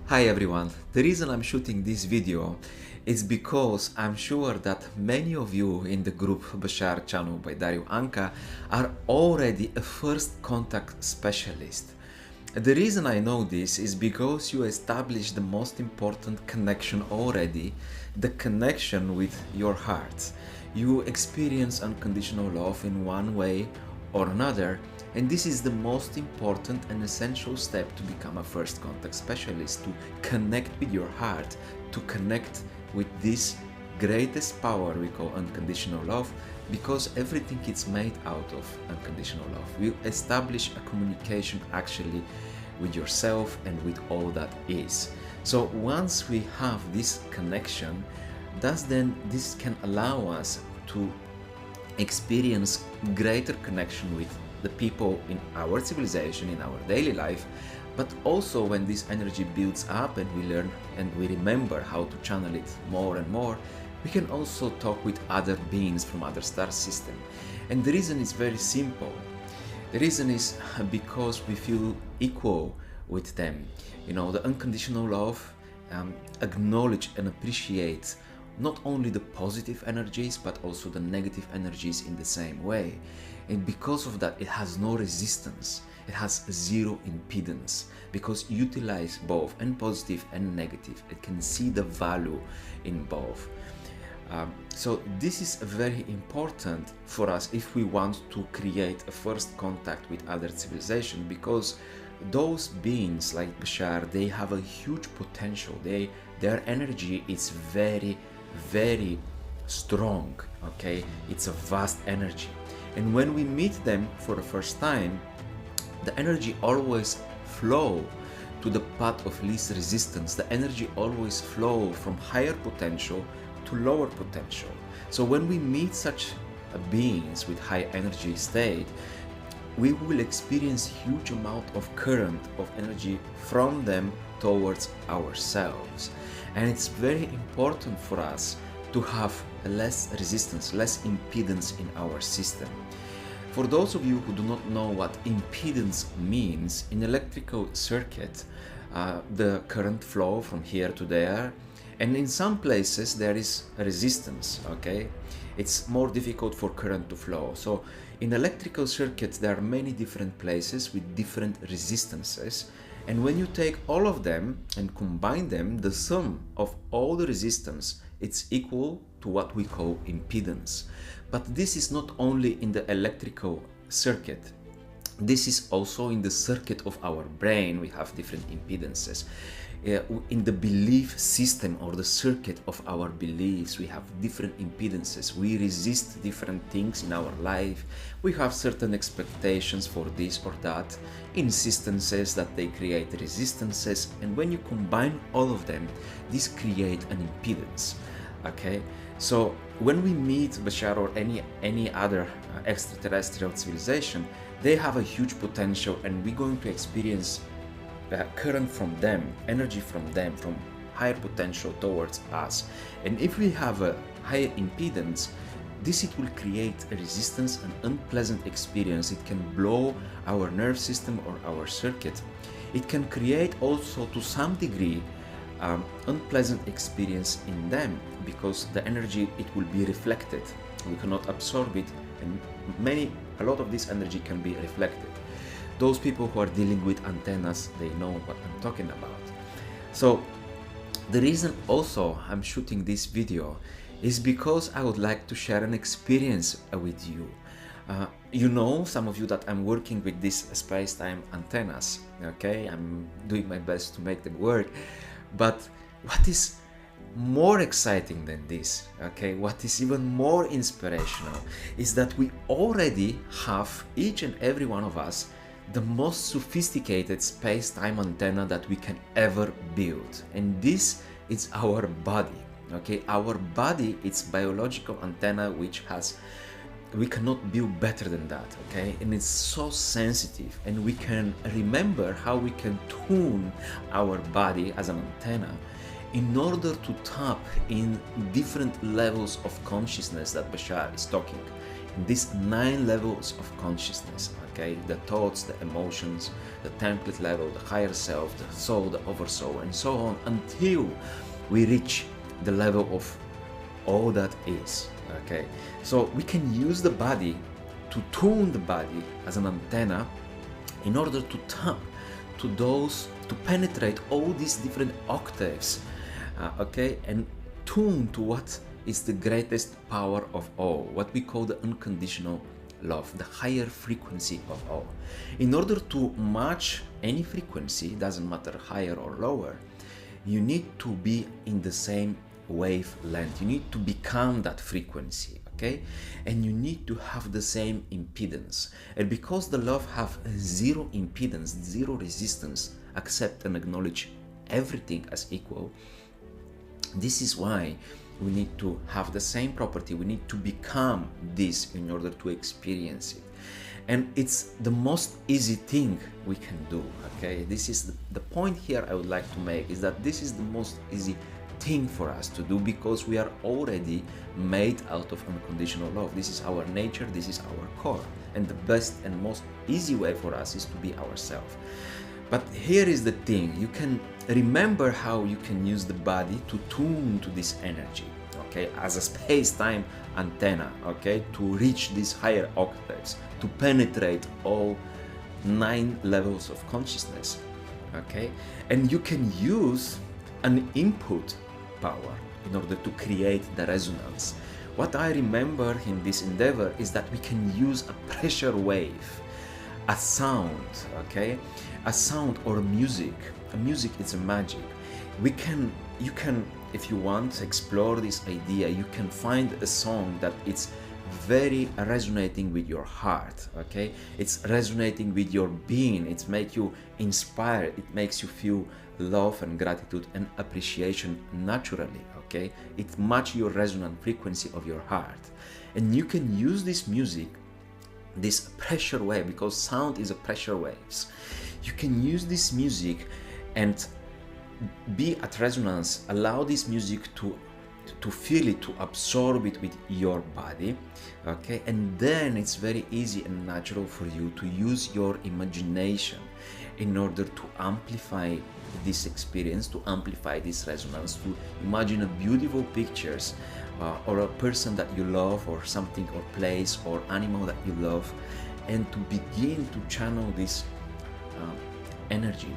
Hi everyone, the reason I'm shooting this video is because I'm sure that many of you in the group Bashar Chanu by Dario Anka are already a first contact specialist. The reason I know this is because you established the most important connection already, the connection with your heart. You experience unconditional love in one way or another, and this is the most important and essential step to become a first contact specialist, to connect with your heart, to connect with this greatest power we call unconditional love, because everything is made out of unconditional love. We establish a communication actually with yourself and with all that is. So once we have this connection, this can allow us to experience greater connection with the people in our civilization, in our daily life, but also when this energy builds up and we learn and we remember how to channel it more and more, we can also talk with other beings from other star system. And the reason is very simple. The reason is because we feel equal with them. You know, the unconditional love acknowledge and appreciate not only the positive energies but also the negative energies in the same way. And because of that, it has no resistance, it has zero impedance, because it utilizes both, and positive and negative. It can see the value in both. So this is very important for us if we want to create a first contact with other civilization, because those beings like Bashar, they have a huge potential. Their energy is very strong, okay? It's a vast energy. And when we meet them for the first time, the energy always flow to the path of least resistance. The energy always flow from higher potential to lower potential. So when we meet such beings with high energy state, we will experience huge amount of current of energy from them towards ourselves. And it's very important for us to have less resistance, less impedance in our system. For those of you who do not know what impedance means, in electrical circuit, the current flow from here to there, and in some places there is resistance, okay? It's more difficult for current to flow. So in electrical circuits there are many different places with different resistances, and when you take all of them and combine them, the sum of all the resistance, it's equal to what we call impedance. But this is not only in the electrical circuit, this is also in the circuit of our brain. We have different impedances. In the belief system or the circuit of our beliefs, we have different impedances. We resist different things in our life. We have certain expectations for this or that, insistences that they create resistances, and when you combine all of them, this create an impedance. Okay, so when we meet Bashar or any other extraterrestrial civilization, they have a huge potential, and we're going to experience current from them, energy from them, from higher potential towards us. And if we have a higher impedance, it will create a resistance, an unpleasant experience. It can blow our nerve system or our circuit. It can create also to some degree unpleasant experience in them, because the energy, it will be reflected. We cannot absorb it, and a lot of this energy can be reflected. Those people who are dealing with antennas, they know what I'm talking about. So the reason also I'm shooting this video is because I would like to share an experience with you. You know, some of you, that I'm working with these space-time antennas, okay? I'm doing my best to make them work. But what is more exciting than this, okay, what is even more inspirational, is that we already have, each and every one of us, the most sophisticated space-time antenna that we can ever build. And this is our body, okay? Our body, it's biological antenna which we cannot build better than that, okay? And it's so sensitive, and we can remember how we can tune our body as an antenna in order to tap in different levels of consciousness that Bashar is talking. these 9 levels of consciousness, okay? The thoughts, the emotions, the template level, the higher self, the soul, the oversoul, and so on, until we reach the level of all that is, okay? So we can use the body to tune the body as an antenna in order to tap to those, to penetrate all these different octaves, okay, and tune to what is the greatest power of all, what we call the unconditional love, the higher frequency of all. In order to match any frequency, doesn't matter higher or lower, you need to be in the same wavelength. You need to become that frequency, okay? And you need to have the same impedance. And because the love have zero impedance, zero resistance, accept and acknowledge everything as equal, this is why we need to have the same property. We need to become this in order to experience it. And it's the most easy thing we can do, okay? This is the point here I would like to make, is that this is the most easy thing for us to do, because we are already made out of unconditional love. This is our nature, this is our core, and the best and most easy way for us is to be ourselves. But here is the thing, you can remember how you can use the body to tune to this energy, okay, as a space-time antenna, okay, to reach these higher octaves, to penetrate all 9 levels of consciousness, okay? And you can use an input power in order to create the resonance. What I remember in this endeavor is that we can use a pressure wave, a sound, okay, a sound or music. A music is a magic. You can, if you want to explore this idea, you can find a song that it's very resonating with your heart, okay? It's resonating with your being. It makes you inspired. It makes you feel love and gratitude and appreciation naturally, okay? It matches your resonant frequency of your heart. And you can use this music, this pressure wave, because sound is a pressure waves. You can use this music and be at resonance, allow this music to feel it, to absorb it with your body, okay? And then it's very easy and natural for you to use your imagination in order to amplify this experience, to amplify this resonance, to imagine a beautiful pictures or a person that you love, or something, or place, or animal that you love, and to begin to channel this energy,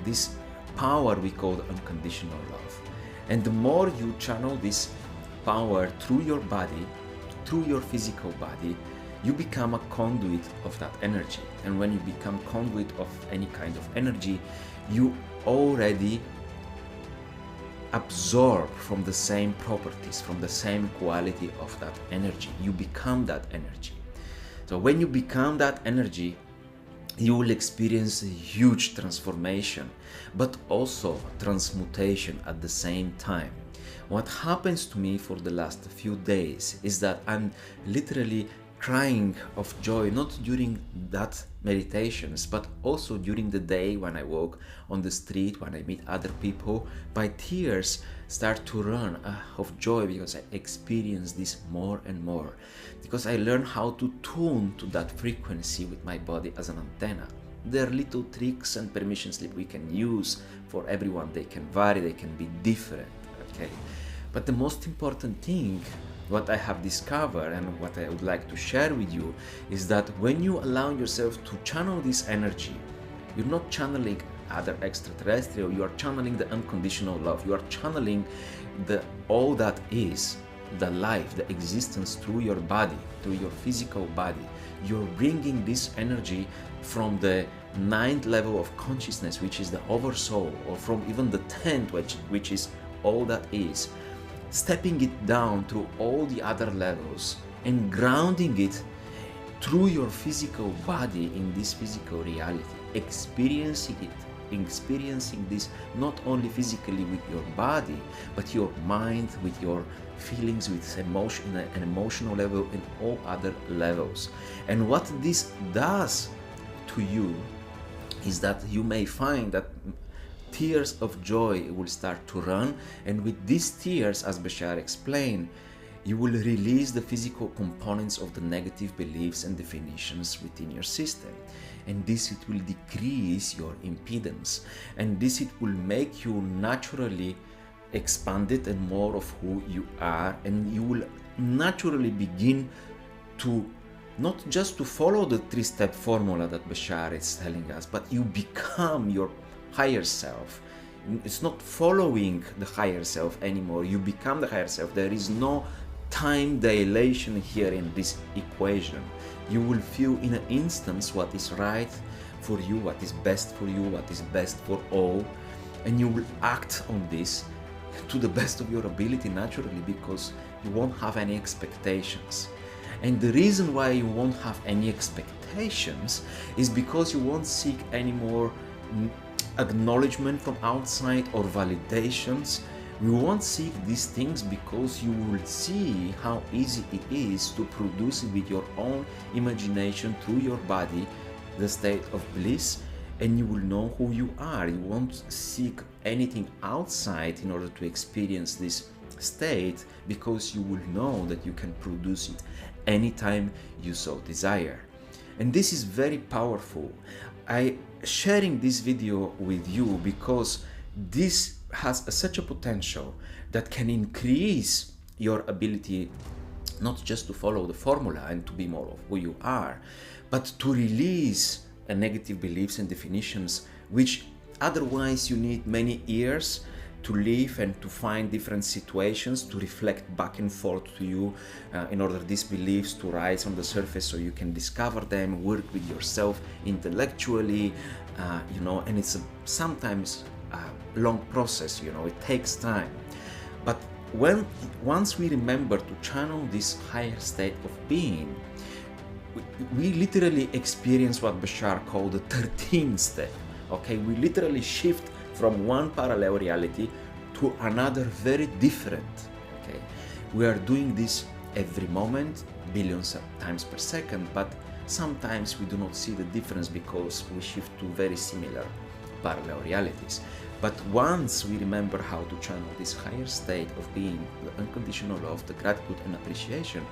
this power we call unconditional love. And the more you channel this power through your body, through your physical body, you become a conduit of that energy. And when you become conduit of any kind of energy, you already absorb from the same properties, from the same quality of that energy. You become that energy. So when you become that energy, you will experience a huge transformation, but also transmutation at the same time. What happens to me for the last few days is that I'm literally crying of joy, not during that meditations, but also during the day when I walk on the street, when I meet other people. My tears start to run of joy, because I experience this more and more, because I learn how to tune to that frequency with my body as an antenna. There are little tricks and permission slip we can use for everyone. They can vary, they can be different, okay? But the most important thing, what I have discovered and what I would like to share with you, is that when you allow yourself to channel this energy, you're not channeling other extraterrestrial, you are channeling the unconditional love. You are channeling the all that is, the life, the existence through your body, through your physical body. You're bringing this energy from the 9th level of consciousness, which is the oversoul, or from even the 10th, which is all that is, stepping it down through all the other levels and grounding it through your physical body in this physical reality, experiencing this not only physically with your body, but your mind, with your feelings, with emotion, an emotional level, and all other levels. And what this does to you is that you may find that tears of joy will start to run, and with these tears, as Bashar explained, You will release the physical components of the negative beliefs and definitions within your system. And this it will decrease your impedance. And this it will make you naturally expanded and more of who you are. And you will naturally begin to not just to follow the 3-step formula that Bashar is telling us, but you become your higher self. It's not following the higher self anymore. You become the higher self. There is no time dilation here in this equation. You will feel in an instance what is right for you, what is best for you, what is best for all, and you will act on this to the best of your ability naturally, because you won't have any expectations. And the reason why you won't have any expectations is because you won't seek any more acknowledgement from outside or validations. We won't seek these things because you will see how easy it is to produce it with your own imagination through your body, the state of bliss, and you will know who you are. You won't seek anything outside in order to experience this state, because you will know that you can produce it anytime you so desire. And this is very powerful. I sharing this video with you because this has such a potential that can increase your ability not just to follow the formula and to be more of who you are, but to release negative beliefs and definitions which otherwise you need many years to live and to find different situations to reflect back and forth to you in order these beliefs to rise on the surface so you can discover them, work with yourself intellectually, and it's sometimes a long process, it takes time. But once we remember to channel this higher state of being, we literally experience what Bashar called the 13th step. Okay, we literally shift from one parallel reality to another very different. Okay, we are doing this every moment, billions of times per second, but sometimes we do not see the difference because we shift to very similar parallel realities. But once we remember how to channel this higher state of being, the unconditional love, the gratitude and appreciation,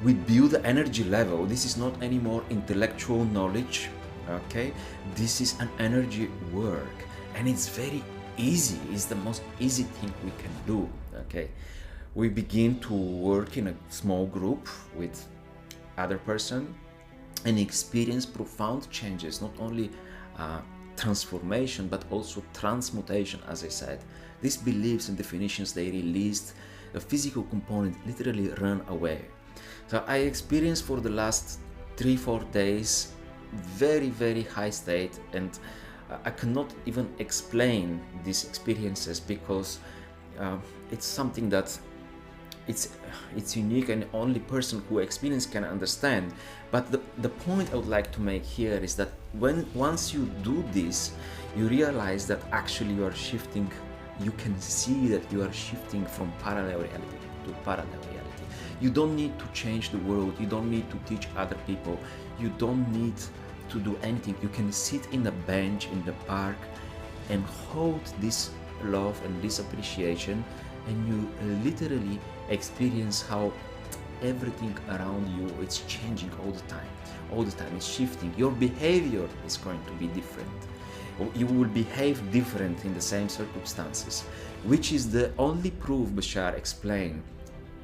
we build the energy level. This is not anymore intellectual knowledge. Okay, this is an energy work, and it's very easy. It's the most easy thing we can do. Okay, we begin to work in a small group with other person and experience profound changes, not only transformation but also transmutation. As I said, these beliefs and definitions, they released the physical component, literally run away. So I experienced for the last 3-4 days very, very high state, and I cannot even explain these experiences because it's something that it's unique and only person who experience can understand. But the point I would like to make here is that once you do this, you realize that actually you are shifting. You can see that you are shifting from parallel reality to parallel reality. You don't need to change the world. You don't need to teach other people. You don't need to do anything. You can sit in a bench in the park and hold this love and this appreciation, and you literally experience how everything around you is changing all the time. It's shifting. Your behavior is going to be different. You will behave different in the same circumstances, which is the only proof Bashar explained.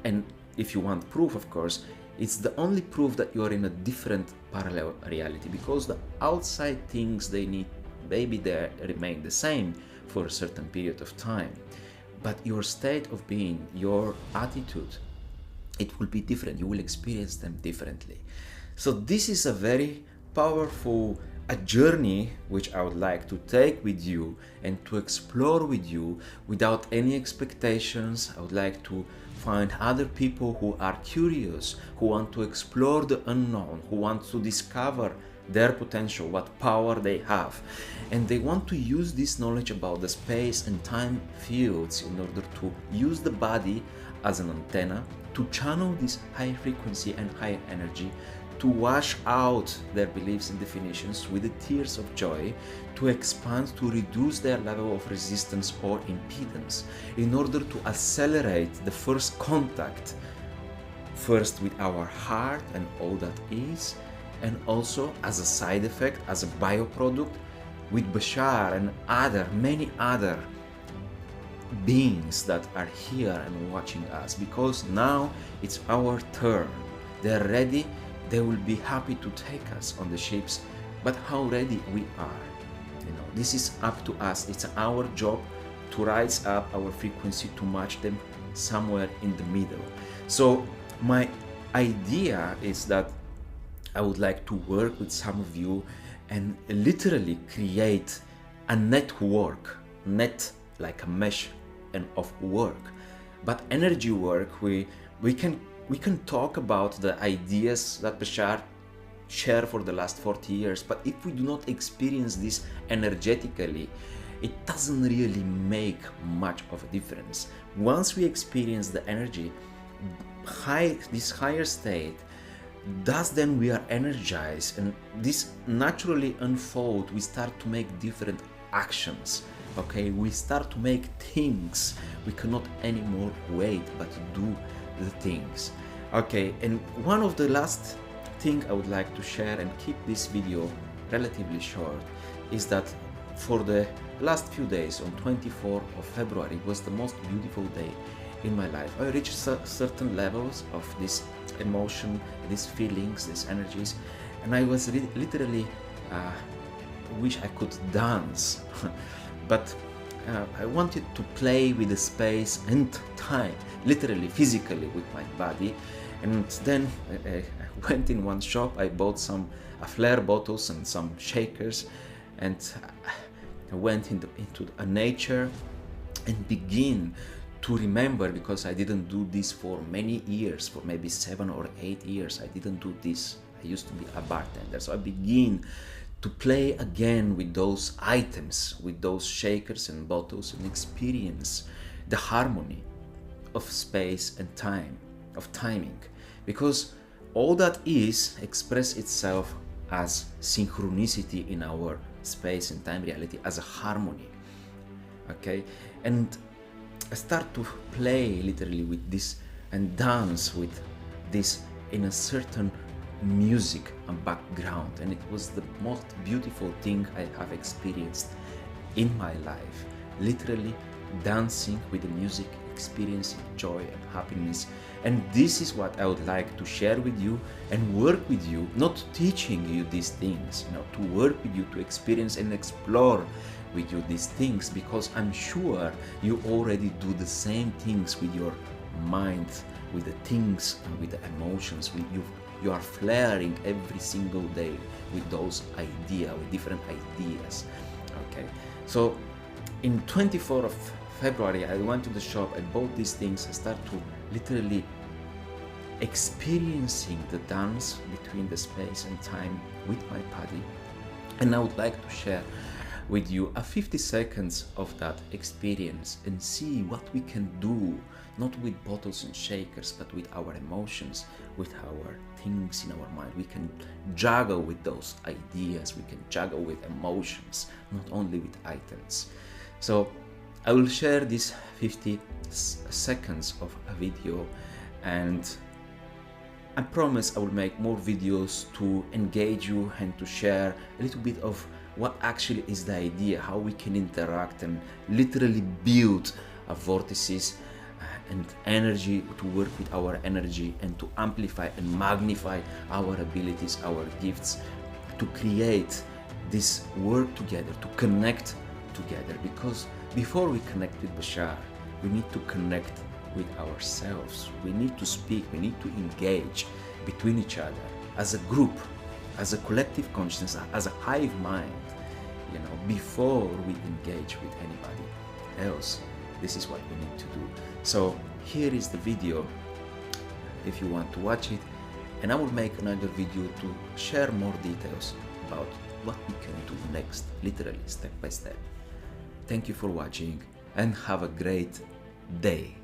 And if you want proof, of course, it's the only proof that you are in a different parallel reality, because the outside things, they remain the same for a certain period of time. But your state of being, your attitude, it will be different. You will experience them differently. So this is a very powerful journey which I would like to take with you and to explore with you without any expectations. I would like to find other people who are curious, who want to explore the unknown, who want to discover their potential, what power they have, and they want to use this knowledge about the space and time fields in order to use the body as an antenna to channel this high frequency and high energy, to wash out their beliefs and definitions with the tears of joy, to expand, to reduce their level of resistance or impedance, in order to accelerate the first contact first with our heart and all that is, and also as a side effect, as a bioproduct, with Bashar and many other beings that are here and watching us, because now it's our turn. They're ready, they will be happy to take us on the ships, but how ready we are, this is up to us. It's our job to rise up our frequency to match them somewhere in the middle. So my idea is that I would like to work with some of you and literally create a network, net like a mesh and of work, but energy work. We can talk about the ideas that Bashar shared for the last 40 years, but if we do not experience this energetically, it doesn't really make much of a difference. Once we experience the energy, this higher state, then we are energized, and this naturally unfolds. We start to make different actions. Okay, we start to make things. We cannot anymore wait, but do the things. Okay, and one of the last thing I would like to share and keep this video relatively short is that for the last few days, on 24th of February, was the most beautiful day in my life. I reached certain levels of this emotion, these feelings, these energies, and I was literally wish I could dance. But I wanted to play with the space and time, literally, physically with my body. And then I went in one shop, I bought some flare bottles and some shakers, and I went into nature and begin to remember, because I didn't do this for many years, for maybe 7 or 8 years, I didn't do this. I used to be a bartender, so I begin to play again with those items, with those shakers and bottles, and experience the harmony of space and time, of timing, because all that is express itself as synchronicity in our space and time reality, as a harmony. Okay, and I start to play literally with this and dance with this in a certain music and background, and it was the most beautiful thing I have experienced in my life. Literally dancing with the music, experiencing joy and happiness. And this is what I would like to share with you and work with you, not teaching you these things, to work with you, to experience and explore with you these things, because I'm sure you already do the same things with your mind, with the things and with the emotions. You are flaring every single day with those ideas, with different ideas. Okay, so in 24th of February, I went to the shop, I bought these things, I started to literally experiencing the dance between the space and time with my body. And I would like to share with you a 50 seconds of that experience and see what we can do, not with bottles and shakers, but with our emotions, with our things in our mind. We can juggle with those ideas, we can juggle with emotions, not only with items. So I will share this 50 seconds of a video, and I promise I will make more videos to engage you and to share a little bit of what actually is the idea, how we can interact and literally build a vortices and energy, to work with our energy and to amplify and magnify our abilities, our gifts, to create this work together, to connect together. Because before we connect with Bashar, we need to connect with ourselves. We need to speak, we need to engage between each other as a group, as a collective consciousness, as a hive mind, before we engage with anybody else. This is what we need to do. So here is the video if you want to watch it, and I will make another video to share more details about what we can do next, literally step by step. Thank you for watching and have a great day.